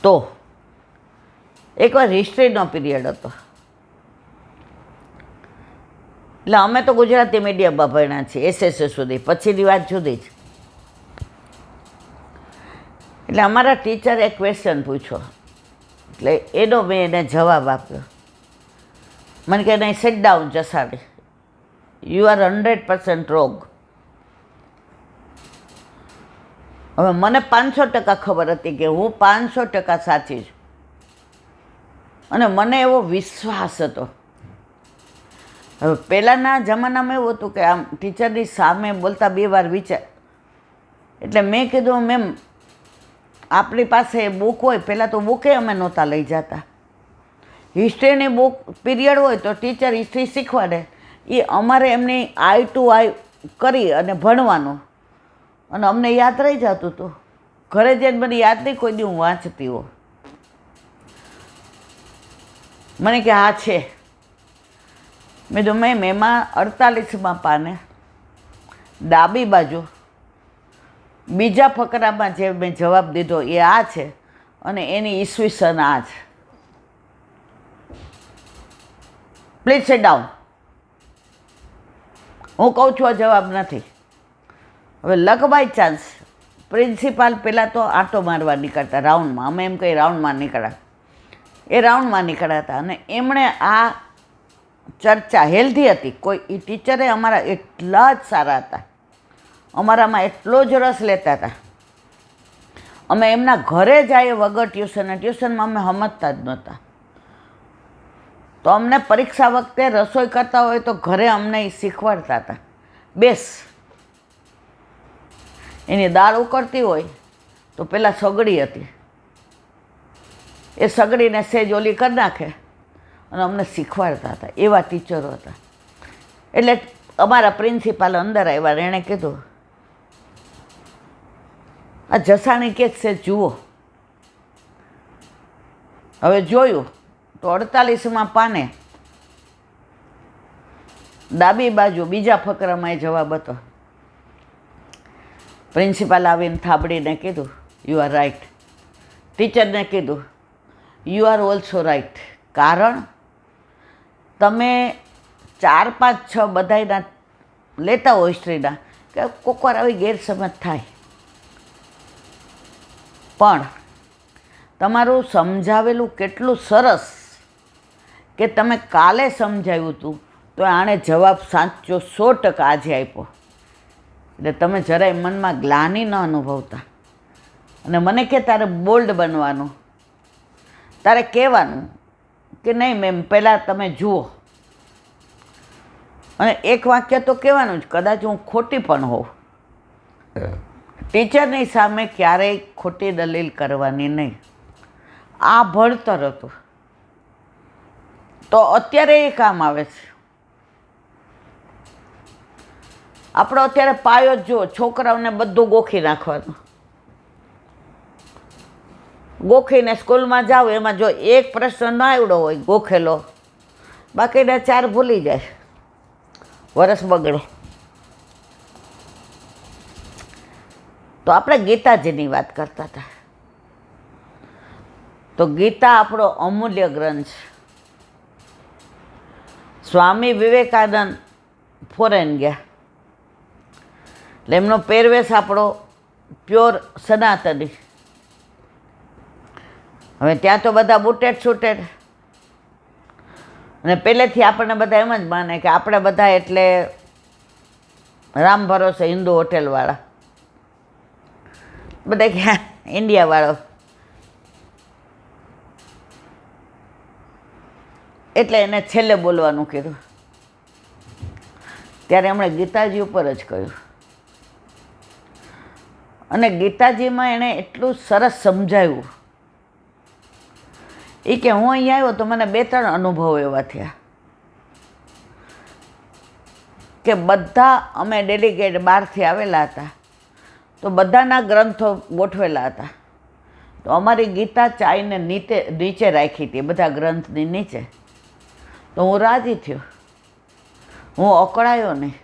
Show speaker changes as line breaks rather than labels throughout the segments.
તો એકવાર હિસ્ટ્રીનો પીરિયડ હતો, એટલે અમે તો ગુજરાતી મીડિયમમાં ભણ્યા છીએ SSC સુધી, પછીની વાત જુદી જ. એટલે અમારા ટીચરે ક્વેશ્ચન પૂછ્યો, એટલે એનો મેં એને જવાબ આપ્યો. મને કહે નહીં, સિટ ડાઉન જસાડી, યુ આર 100% રોંગ. હવે મને 500% ખબર હતી કે હું 500% સાચી છું, અને મને એવો વિશ્વાસ હતો. હવે પહેલાંના જમાનામાં એવું હતું કે આમ ટીચરની સામે બોલતા 2 વાર વિચાર. એટલે મેં કીધું, મેમ આપણી પાસે બુક હોય, પહેલાં તો બુકે અમે નહોતા લઈ જતા. હિસ્ટ્રીની બુક પીરિયડ હોય તો ટીચર હિસ્ટ્રી શીખવાડે, એ અમારે એમની આઈ ટુ આઈ કરી અને ભણવાનું, અને અમને યાદ રહી જતું હતું. ઘરે જઈને મને યાદ નહીં કોઈ દી હું વાંચતી હો. મને કે હા છે. મેં કીધું મેમ એમાં 48માં પાને ડાબી બાજુ બીજા ફકરામાં જે મેં જવાબ દીધો એ આ છે, અને એની ઈસવીસન આ છે. Please sit down. હું કહું છું આ જવાબ નથી. હવે લક બાય ચાન્સ પ્રિન્સિપાલ પહેલાં તો આંટો મારવા નીકળતા રાઉન્ડમાં, અમે એમ કંઈ રાઉન્ડમાં નીકળ્યા, એ રાઉન્ડમાં નીકળ્યા હતા. અને એમણે આ ચર્ચા હેલ્ધી હતી. કોઈ એ ટીચરે અમારા એટલા જ સારા હતા, અમારામાં એટલો જ રસ લેતા હતા. અમે એમના ઘરે જઈએ વગર ટ્યુશને, ટ્યુશનમાં અમે સમજતા જ નહોતા. તો અમને પરીક્ષા વખતે રસોઈ કરતા હોય તો ઘરે અમને એ શીખવાડતા હતા. બેસ, એની દાળ ઉકળતી હોય તો પહેલાં સગડી હતી, એ સગડીને સેજ ઓલી કરી નાખે અને અમને શીખવાડતા હતા. એવા ટીચરો હતા. એટલે અમારા પ્રિન્સિપાલ અંદર આવ્યા, એણે કીધું, આ જસાણી કે છે જુઓ. હવે જોયું તો 48માં પાને ડાબી બાજુ બીજા ફકરામાં એ જવાબ હતો. પ્રિન્સિપાલ આવીને થાબડીને કીધું, યુ આર રાઈટ. ટીચરને કીધું, યુ આર ઓલ્સો રાઈટ. કારણ તમે 4, 5, 6 બધાયના લેતા હો હિસ્ટ્રીના, કે કોઈક વાર આવી ગેરસમજ થાય, પણ તમારું સમજાવેલું કેટલું સરસ કે તમે કાલે સમજાવ્યું હતું તો આણે જવાબ સાચો 100% આજે આપ્યો. એટલે તમે જરાય મનમાં ગ્લાનિ ન અનુભવતા. અને મને કે તારે બોલ્ડ બનવાનું, તારે કહેવાનું કે નહીં મેમ પહેલાં તમે જુઓ, અને એક વાક્ય તો કહેવાનું જ, કદાચ હું ખોટી પણ હોઉં. ટીચરની સામે ક્યારેય ખોટી દલીલ કરવાની નહીં. આ ભણતર હતું તો અત્યારે એ કામ આવે છે. આપણો અત્યારે પાયો જ જુઓ, છોકરાઓને બધું ગોખી નાખવાનું. ગોખીને સ્કૂલમાં જાઓ, એમાં જો એક પ્રશ્ન ના આવડો હોય ગોખેલો, બાકીના 4 ભૂલી જાય, વરસ બગડે. તો આપણે ગીતાજીની વાત કરતા હતા. તો ગીતા આપણો અમૂલ્ય ગ્રંથ છે. સ્વામી વિવેકાનંદ ફોરેન ગયા, એટલે એમનો પહેરવેશ આપણો પ્યોર સનાતની. હવે ત્યાં તો બધા બુટેડ છૂટેડ, અને પહેલેથી આપણને બધા એમ જ માને કે આપણે બધા એટલે રામ ભરોસે હિન્દુ હોટેલવાળા, બધા કે ઇન્ડિયાવાળો. એટલે એને છેલ્લે બોલવાનું કીધું. ત્યારે એમણે ગીતાજી ઉપર જ કહ્યું, અને ગીતાજીમાં એણે એટલું સરસ સમજાવ્યું એ કે હું અહીં આવ્યો તો મને 2-3 અનુભવો એવા થયા કે બધા અમે ડેલિગેટ બહારથી આવેલા હતા, તો બધાના ગ્રંથો ગોઠવેલા હતા. તો અમારી ગીતા ચાઈને નીચે રાખી હતી, બધા ગ્રંથની નીચે. તો હું રાજી થયો, હું અકળાયો નહીં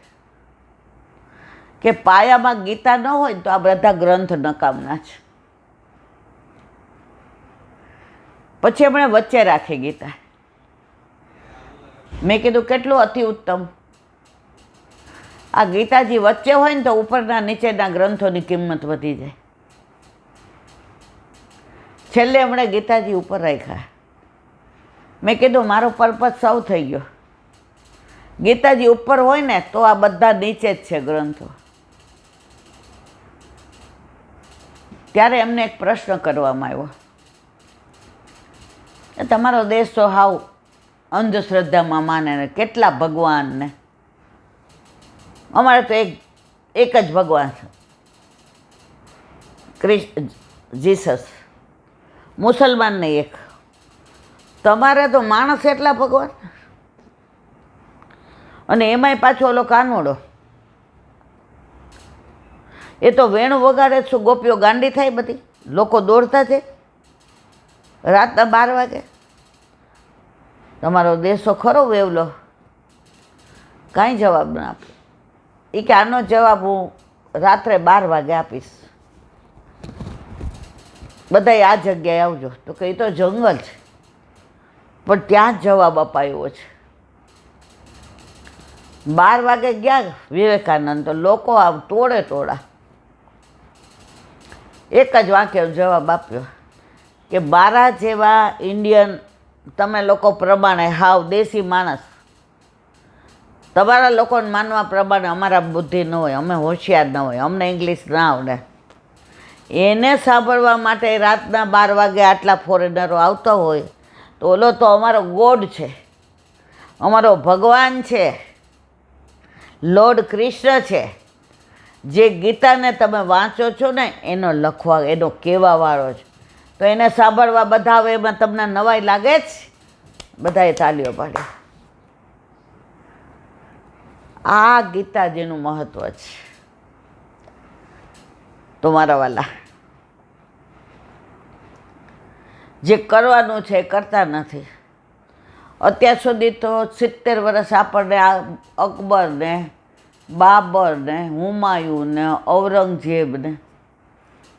કે પાયામાં ગીતા ન હોય તો આ બધા ગ્રંથ નકામના છે. પછી એમણે વચ્ચે રાખી ગીતા. મેં કીધું કેટલું અતિ ઉત્તમ. આ ગીતાજી વચ્ચે હોય ને તો ઉપરના નીચેના ગ્રંથોની કિંમત વધી જાય. છેલ્લે એમણે ગીતાજી ઉપર રાખ્યા. મેં કીધું મારો પર્પઝ સૌ થઈ ગયો. ગીતાજી ઉપર હોય ને તો આ બધા નીચે જ છે ગ્રંથો. ત્યારે એમને એક પ્રશ્ન કરવામાં આવ્યો, તમારો દેશ તો હાવ અંધશ્રદ્ધામાં માને ને કેટલા ભગવાનને. અમારે તો એક જ ભગવાન છે, જીસસ. મુસલમાનને એક. તમારે તો માણસ એટલા ભગવાન. અને એમાંય પાછો ઓલો કાનોડો, એ તો વેણું વગાડે શું ગોપીઓ ગાંડી થાય બધી, લોકો દોડતા છે રાતના 12 વાગે. તમારો દેશો ખરો વેવલો, કાંઈ જવાબ ના આપે. એ કે આનો જવાબ હું રાત્રે 12 વાગે આપીશ, બધાય આ જગ્યાએ આવજો. તો કે એ તો જંગલ છે, પણ ત્યાં જ જવાબ અપાયો છે. 12 વાગે ગયા વિવેકાનંદ, તો લોકો આમ ટોળે ટોળા. એક જ વાક્ય જવાબ આપ્યો કે 12 જેવા ઇન્ડિયન તમે લોકો પ્રમાણે હાવ દેશી માણસ, તમારા લોકોને માનવા પ્રમાણે અમારા બુદ્ધિ ન હોય, અમે હોશિયાર ન હોય, અમને ઇંગ્લિશ ના આવડે, એને સાંભળવા માટે રાતના 12 વાગે આટલા ફોરેનરો આવતા હોય તો ઓલો તો અમારો ગોડ છે, અમારો ભગવાન છે, લોર્ડ કૃષ્ણ છે. જે ગીતાને તમે વાંચો છો ને એનો લખવા, એનો કહેવાવાળો છે. તો એને સાંભળવા બધા આવે, એમાં તમને નવાઈ લાગે જ? બધાએ તાલીઓ પાડી. આ ગીતાજીનું મહત્વ છે. તો મારા વાલા, જે કરવાનું છે એ કરતા નથી. અત્યાર સુધી તો 70 વર્ષ આપણને અકબર ને, બાબર ને, હુમાયુન ને, ઔરંગઝેબ ને,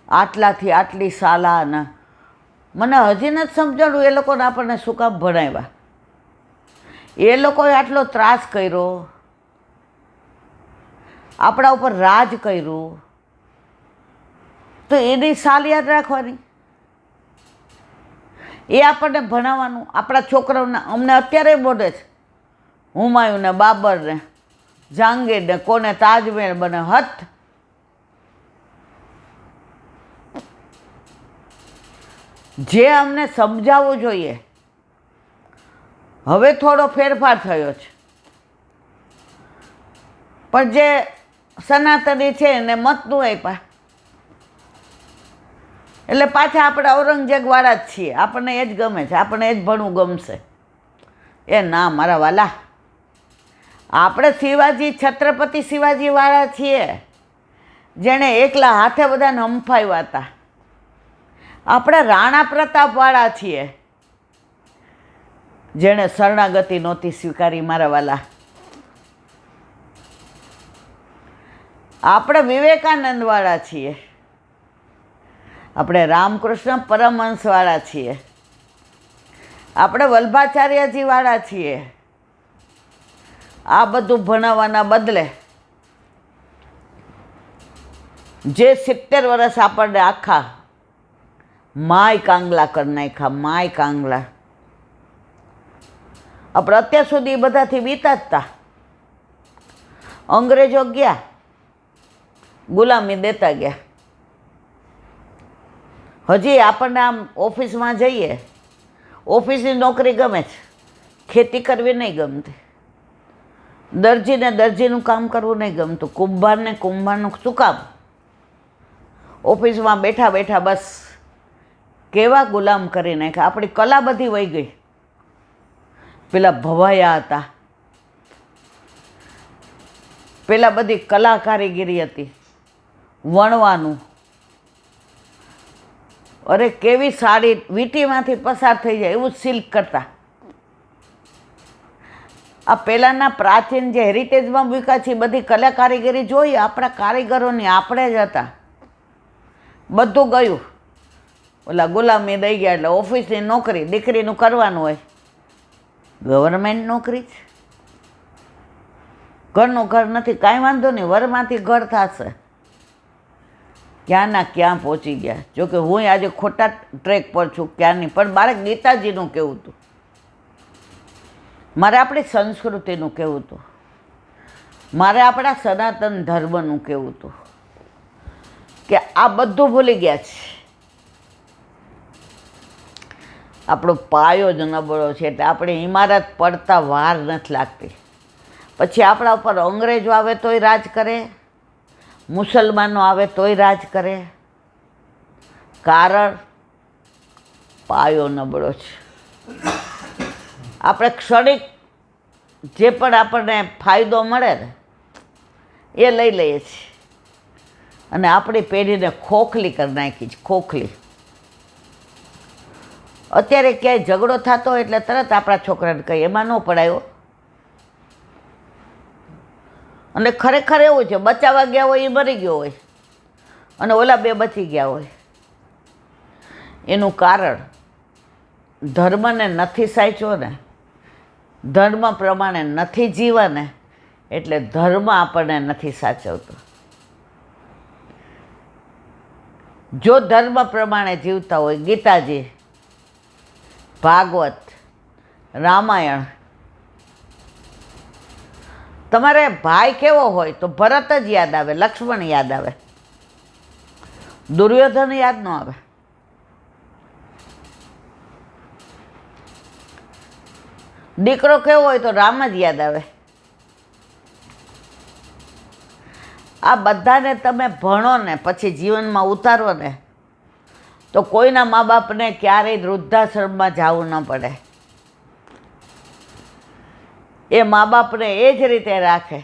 આટલાથી આટલી સાલાના, મને હજી નથી સમજાણું એ લોકોને આપણને શું કામ ભણાવ્યા. એ લોકોએ આટલો ત્રાસ કર્યો, આપણા ઉપર રાજ કર્યું, તો એની સાલ યાદ રાખવાની, એ આપણને ભણાવવાનું. આપણા છોકરાઓને અમને અત્યારે બોલે છે હુમાયુન ને, બાબર ને, જહાંગીર ને, કોને તાજમહેલ બને હથ. જે અમને સમજાવવું જોઈએ, હવે થોડો ફેરફાર થયો છે, પણ જે સનાતની છે એને મતનું આપ્યા, એટલે પાછા આપણે ઔરંગઝેબવાળા જ છીએ. આપણને એ જ ગમે છે, આપણને એ જ ભણવું ગમશે. એ ના મારા વાલા, આપણે શિવાજી, છત્રપતિ શિવાજીવાળા છીએ, જેણે એકલા હાથે બધાને હંફાવ્યા હતા. આપણે રાણા પ્રતાપવાળા છીએ, જેણે શરણાગતિ નહોતી સ્વીકારી મારા વાલા. આપણે વિવેકાનંદવાળા છીએ, આપણે રામકૃષ્ણ પરમહંસવાળા છીએ, આપણે વલ્ભાચાર્યજીવાળા છીએ. આ બધું ભણાવવાના બદલે જે 70 વર્ષ આપણને આખા માય કાંગલા કરી નાખ્યા, માય કાંગલા. આપણે અત્યાર સુધી બધાથી બીતા જ હતા. અંગ્રેજો ગયા, ગુલામી દેતા ગયા. હજી આપણને આમ ઓફિસમાં જઈએ, ઓફિસની નોકરી ગમે છે, ખેતી કરવી નહીં ગમતી, દરજીને દરજીનું કામ કરવું નહીં ગમતું, કુંભારને કુંભારનું શું કામ. ઓફિસમાં બેઠા બેઠા બસ કેવા ગુલામ કરી નાખ્યા. આપણી કલા બધી વહી ગઈ. પેલા ભવાયા હતા, પેલા બધી કલા કારીગીરી હતી, વણવાનું. અરે કેવી સાડી વીંટીમાંથી પસાર થઈ જાય એવું સિલ્ક કરતા. આ પહેલાંના પ્રાચીન જે હેરિટેજમાં મૂક્યા છે બધી કલા કારીગરી જોઈ આપણા કારીગરોની, આપણે જ હતા. બધું ગયું. ઓલા ગુલામી દઈ ગયા એટલે ઓફિસની નોકરી દીકરીનું કરવાનું હોય. ગવર્મેન્ટ નોકરી છે, ઘરનું ઘર નથી, કાંઈ વાંધો નહીં, વરમાંથી ઘર થશે. ક્યાંના ક્યાં પહોંચી ગયા. જોકે હું આજે ખોટા ટ્રેક પર છું ક્યાંની, પણ મારે ગીતાજીનું કહેવું હતું, મારે આપણી સંસ્કૃતિનું કહેવું હતું, મારે આપણા સનાતન ધર્મનું કહેવું હતું કે આ બધું ભૂલી ગયા છે. આપણો પાયો જ નબળો છે એટલે આપણી ઇમારત પડતા વાર નથી લાગતી. પછી આપણા ઉપર અંગ્રેજો આવે તોય રાજ કરે, મુસલમાનો આવે તોય રાજ કરે. કારણ પાયો નબળો છે. આપણે ક્ષણિક જે પણ આપણને ફાયદો મળે ને એ લઈ લઈએ છીએ અને આપણી પેઢીને ખોખલી કરી નાખી છે, ખોખલી. અત્યારે ક્યાંય ઝઘડો થતો હોય એટલે તરત આપણા છોકરાને કહીએ એમાં ન પડાયો. અને ખરેખર એવું છે, બચાવવા ગયા હોય એ મરી ગયો હોય અને ઓલા બે બચી ગયા હોય. એનું કારણ ધર્મને નથી સાચવ્યો ને, ધર્મ પ્રમાણે નથી જીવે ને, એટલે ધર્મ આપણને નથી સાચવતો. જો ધર્મ પ્રમાણે જીવતા હોય, ગીતાજી, ભાગવત, રામાયણ, તમારે ભાઈ કેવો હોય તો ભરત જ યાદ આવે, લક્ષ્મણ યાદ આવે, દુર્યોધન યાદ ન આવે. દીકરો કેવો હોય તો રામ જ યાદ આવે. આ બધાને તમે ભણો ને પછી જીવનમાં ઉતારો ને તો કોઈના મા બાપને ક્યારેય વૃદ્ધાશ્રમમાં જવું ન પડે. એ મા બાપને એ જ રીતે રાખે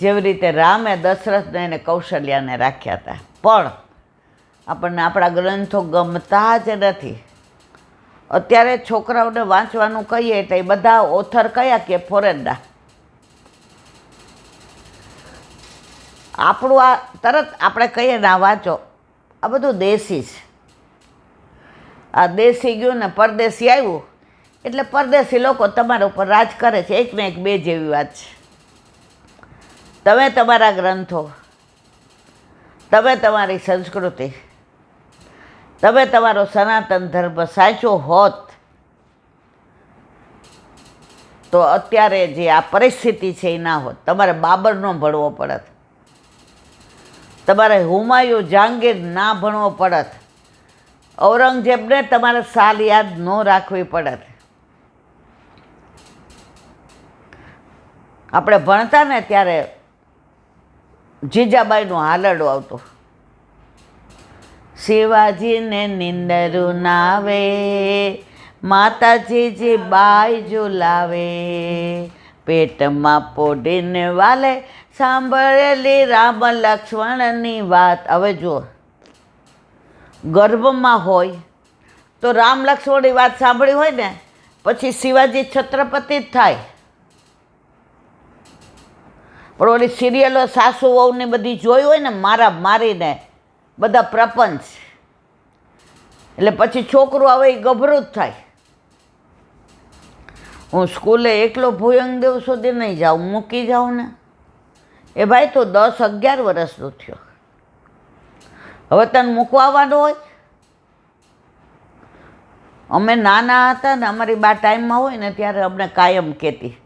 જેવી રીતે રામે દશરથને અને કૌશલ્યાને રાખ્યા હતા. પણ આપણને આપણા ગ્રંથો ગમતા જ નથી. અત્યારે છોકરાઓને વાંચવાનું કહીએ એટલે એ બધા ઓથર કયા કે ફોરેનના. આપણું આ તરત આપણે કહીએ ને આ વાંચો, આ બધું દેશી છે. આ દેશી ગયું ને પરદેશી આવ્યું એટલે પરદેશી લોકો તમારા ઉપર રાજ કરે છે. એક ને એક બે જેવી વાત છે. તમે તમારા ગ્રંથો, તમે તમારી સંસ્કૃતિ, તમે તમારો સનાતન ધર્મ સાચો હોત તો અત્યારે જે આ પરિસ્થિતિ છે એ ના હોત. તમારે બાબરનો ભણવો પડત, તમારે હુમાયુ જહાંગીર ના ભણવો પડત, ઔરંગઝેબને તમારે સાલ યાદ ન રાખવી પડત. આપણે ભણતા ને ત્યારે જીજાબાઈનું હાલરડું આવતું, શિવાજીને નિંદરું નાવે, માતાજીજી બાઈ ઝુલાવે, પેટમાં પોડીને વાલે, સાંભળેલી રામ લક્ષ્મણની વાત. હવે જુઓ, ગર્ભમાં હોય તો રામ લક્ષ્મણની વાત સાંભળી હોય ને પછી શિવાજી છત્રપતિ જ થાય. પણ ઓલી સિરિયલો સાસુ વહુની બધી જોઈ હોય ને, મારા મારીને બધા પ્રપંચ, એટલે પછી છોકરું આવે એ ગભરું જ થાય. હું સ્કૂલે એકલો ભુયંગદેવ સુધી નહીં જાઉં, મૂકી જાઉં ને. એ ભાઈ તો 10-11 વર્ષનો થયો, હવે તને મૂકવા આવવાનો હોય. અમે નાના હતા ને અમારી બા ટાઈમમાં હોય ને ત્યારે અમને કાયમ કહેતી,